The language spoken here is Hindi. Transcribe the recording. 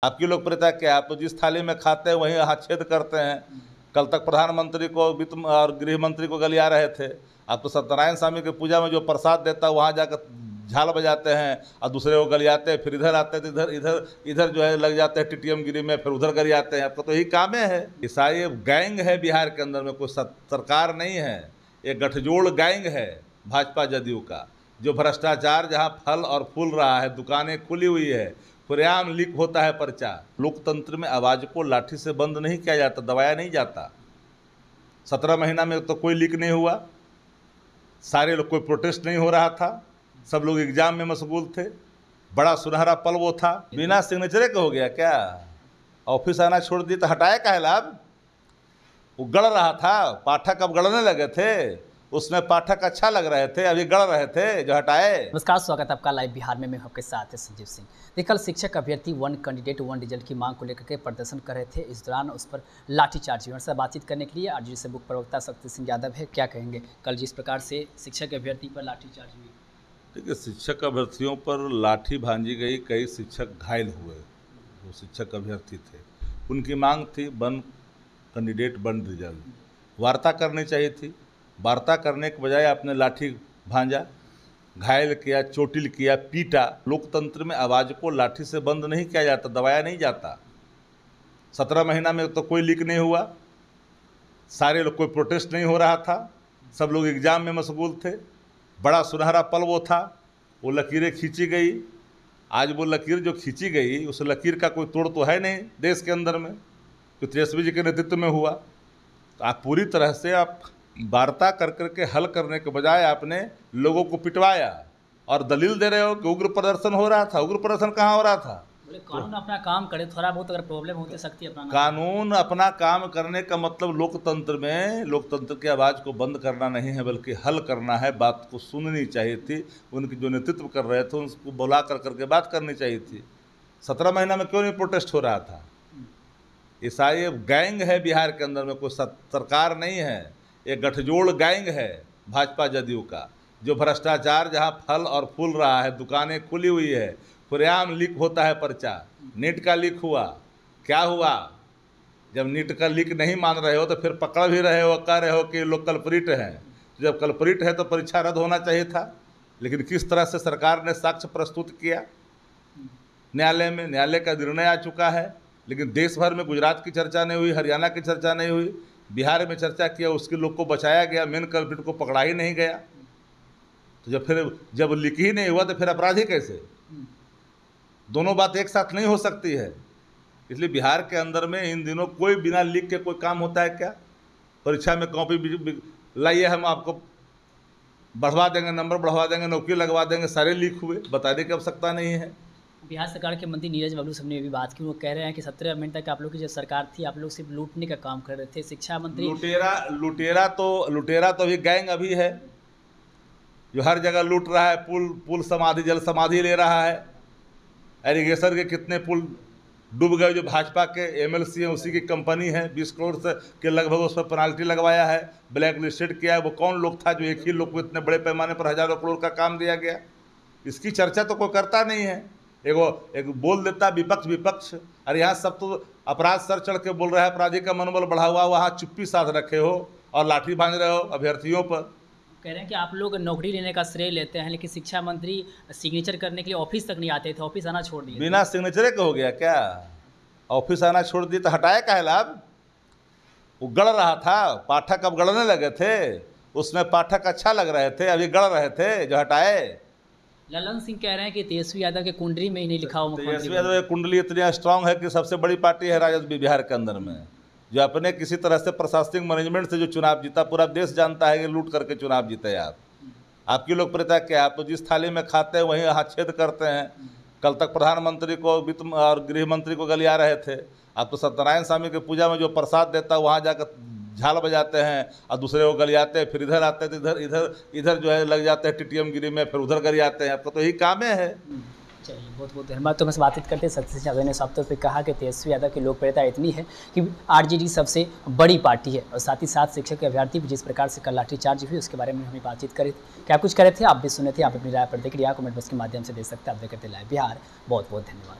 आपकी लोकप्रियता क्या है? आप तो जिस थाली में खाते हैं वहीं हाथ छेद करते हैं। कल तक प्रधानमंत्री को, वित्त और गृह मंत्री को गलिया रहे थे। आप तो सत्यनारायण स्वामी की पूजा में जो प्रसाद देता है वहाँ जाकर झाल बजाते हैं और दूसरे को गलियाते हैं, फिर इधर आते हैं तो इधर इधर इधर जो है लग जाते हैं टीटीएम गिरी में, फिर उधर गलियाते हैं। आपका तो यही काम है। ये सारी गैंग है बिहार के अंदर में, कोई सरकार नहीं है। ये गठजोड़ गैंग है भाजपा जदयू का, जो भ्रष्टाचार जहाँ फल और फूल रहा है, दुकानें खुली हुई है, खुलेआम लीक होता है पर्चा। लोकतंत्र में आवाज़ को लाठी से बंद नहीं किया जाता, दबाया नहीं जाता। 17 महीना में तो कोई लीक नहीं हुआ, सारे लोग, कोई प्रोटेस्ट नहीं हो रहा था, सब लोग एग्जाम में मशगूल थे। बड़ा सुनहरा पल वो था। बिना सिग्नेचरे के हो गया क्या? ऑफिस आना छोड़ दिए तो हटाया काहे लाभ? वो गढ़ रहा था, पाठक अब गढ़ने लगे थे, उसमें पाठक अच्छा लग रहे थे, अभी गढ़ रहे थे जो हटाए। नमस्कार, स्वागत है आपका लाइव बिहार में। मैं आपके साथ है संजीव सिंह। देखिए, कल शिक्षक अभ्यर्थी वन कैंडिडेट वन रिजल्ट की मांग को लेकर के प्रदर्शन कर रहे थे। इस दौरान उस पर लाठीचार्ज हुआ। से बातचीत करने के लिए आरजेडी से मुख्य प्रवक्ता शक्ति सिंह यादव है। क्या कहेंगे कल जिस प्रकार से शिक्षक अभ्यर्थी पर लाठीचार्ज हुई? देखिए, शिक्षक अभ्यर्थियों पर लाठी भांजी गई, कई शिक्षक घायल हुए। जो शिक्षक अभ्यर्थी थे उनकी मांग थी वन कैंडिडेट वन रिजल्ट। वार्ता करनी चाहिए थी, वार्ता करने के बजाय आपने लाठी भांजा, घायल किया, चोटिल किया, पीटा। लोकतंत्र में आवाज़ को लाठी से बंद नहीं किया जाता, दबाया नहीं जाता। 17 महीना में तो कोई लीक नहीं हुआ, सारे लोग, कोई प्रोटेस्ट नहीं हो रहा था, सब लोग एग्जाम में मशगूल थे। बड़ा सुनहरा पल वो था। वो लकीरें खींची गई। आज वो लकीर जो खींची गई, उस लकीर का कोई तोड़ तो है नहीं देश के अंदर में, जो तेजस्वी जी के नेतृत्व में हुआ। तो आप पूरी तरह से आप वार्ता कर करके हल करने के बजाय आपने लोगों को पिटवाया और दलील दे रहे हो कि उग्र प्रदर्शन हो रहा था। उग्र प्रदर्शन कहाँ हो रहा था? बोले कानून अपना काम करे, थोड़ा बहुत अगर प्रॉब्लम होती सकती है अपना कानून अपना काम करने का मतलब लोकतंत्र में, लोकतंत्र की आवाज़ को बंद करना नहीं है, बल्कि हल करना है। बात को सुननी चाहिए थी। उनकी जो नेतृत्व कर रहे थे उनको बुला कर करके बात करनी चाहिए थी। 17 महीना में क्यों नहीं प्रोटेस्ट हो रहा था? ये सारी गैंग है बिहार के अंदर में, कोई सरकार नहीं है। ये गठजोड़ गैंग है भाजपा जदयू का, जो भ्रष्टाचार जहाँ फल और फूल रहा है, दुकानें खुली हुई है, खुलेआम लीक होता है पर्चा। नीट का लीक हुआ, क्या हुआ? जब नीट का लीक नहीं मान रहे हो तो फिर पकड़ भी रहे हो, कह रहे हो कि लोग कल्प्रिट हैं। जब कल्प्रिट है तो परीक्षा रद्द होना चाहिए था। लेकिन किस तरह से सरकार ने साक्ष्य प्रस्तुत किया न्यायालय में, न्यायालय का निर्णय आ चुका है। लेकिन देश भर में गुजरात की चर्चा नहीं हुई, हरियाणा की चर्चा नहीं हुई, बिहार में चर्चा किया, उसके लोग को बचाया गया, मेन कल्प्रिट को पकड़ा ही नहीं गया। तो जब लीक ही नहीं हुआ तो फिर अपराधी कैसे? दोनों बात एक साथ नहीं हो सकती है। इसलिए बिहार के अंदर में इन दिनों कोई बिना लीक के कोई काम होता है क्या? परीक्षा में कॉपी लाइए, हम आपको बढ़वा देंगे, नंबर बढ़वा देंगे, नौकरी लगवा देंगे, सारे लीक हुए, बताने की आवश्यकता नहीं है। बिहार सरकार के मंत्री नीरज बबलू साहब ने भी बात की। वो कह रहे हैं कि 17 महीने तक आप लोग की जो सरकार थी, आप लोग सिर्फ लूटने का काम कर रहे थे। शिक्षा मंत्री लुटेरा तो अभी गैंग अभी है, जो हर जगह लूट रहा है। पुल समाधि, जल समाधि ले रहा है। एरीगेशन के कितने पुल डूब गए, जो भाजपा के एमएलसी हैं, उसी की कंपनी है। 20 करोड़ से के लगभग उस पर पेनाल्टी लगवाया है, ब्लैक लिस्टेड किया है। वो कौन लोग था जो एक ही लोग को इतने बड़े पैमाने पर हजारों करोड़ का काम दिया गया? इसकी चर्चा तो कोई करता नहीं है। एक बोल देता विपक्ष। अरे यहाँ सब तो अपराध सर चढ़ के बोल रहा है, अपराधी का मनोबल बढ़ा हुआ, वहाँ चुप्पी साध रखे हो और लाठी भांज रहे हो अभ्यर्थियों पर। कह रहे हैं कि आप लोग नौकरी लेने का श्रेय लेते हैं, लेकिन शिक्षा मंत्री सिग्नेचर करने के लिए ऑफिस तक नहीं आते थे, ऑफिस आना छोड़ दिए। बिना सिग्नेचरे के हो गया क्या? ऑफिस आना छोड़ दिए तो हटाया काहे लाभ? वो गढ़ रहा था, पाठक अब गढ़ने लगे थे, उसमें पाठक अच्छा लग रहे थे, अभी गढ़ रहे थे जो हटाए। ललन सिंह कह रहे हैं कि तेजस्वी यादव के कुंडली में ही नहीं लिखा हुआ तेजस्वी यादव की कुंडली इतनी स्ट्रांग है कि सबसे बड़ी पार्टी है राजद बिहार के अंदर में, जो अपने किसी तरह से प्रशासनिक मैनेजमेंट से जो चुनाव जीता। पूरा देश जानता है कि लूट करके चुनाव जीते आप। आपकी लोकप्रियता क्या है? आप तो जिस थाली में खाते हैं वहीं हाथ छेद करते हैं। कल तक प्रधानमंत्री को, वित्त और गृह मंत्री को गलिया रहे थे। आप तो सत्यनारायण स्वामी की पूजा में जो प्रसाद देता है वहाँ जाकर झाल बजाते हैं और दूसरे को गलियाते हैं, फिर इधर आते हैं तो इधर जो है लग जाते हैं टीटीएम गिरी में, फिर उधर गलियाते हैं। आपका तो यही काम है। चलिए, बहुत बहुत धन्यवाद। तो मैं बातचीत करते सतीश यादव ने साफ तौर पर कहा कि तेजस्वी यादव की लोकप्रियता इतनी है कि आरजेडी सबसे बड़ी पार्टी है। और साथ ही साथ शिक्षक के अभ्यर्थी जिस प्रकार से कल लाठीचार्ज हुई, उसके बारे में हमें बातचीत करी। क्या कुछ करे थे, आप भी सुने थे, आप अपनी राय प्रतिक्रिया कमेंट बॉक्स के माध्यम से दे सकते हैं। आप देखते लाइव बिहार। बहुत बहुत धन्यवाद।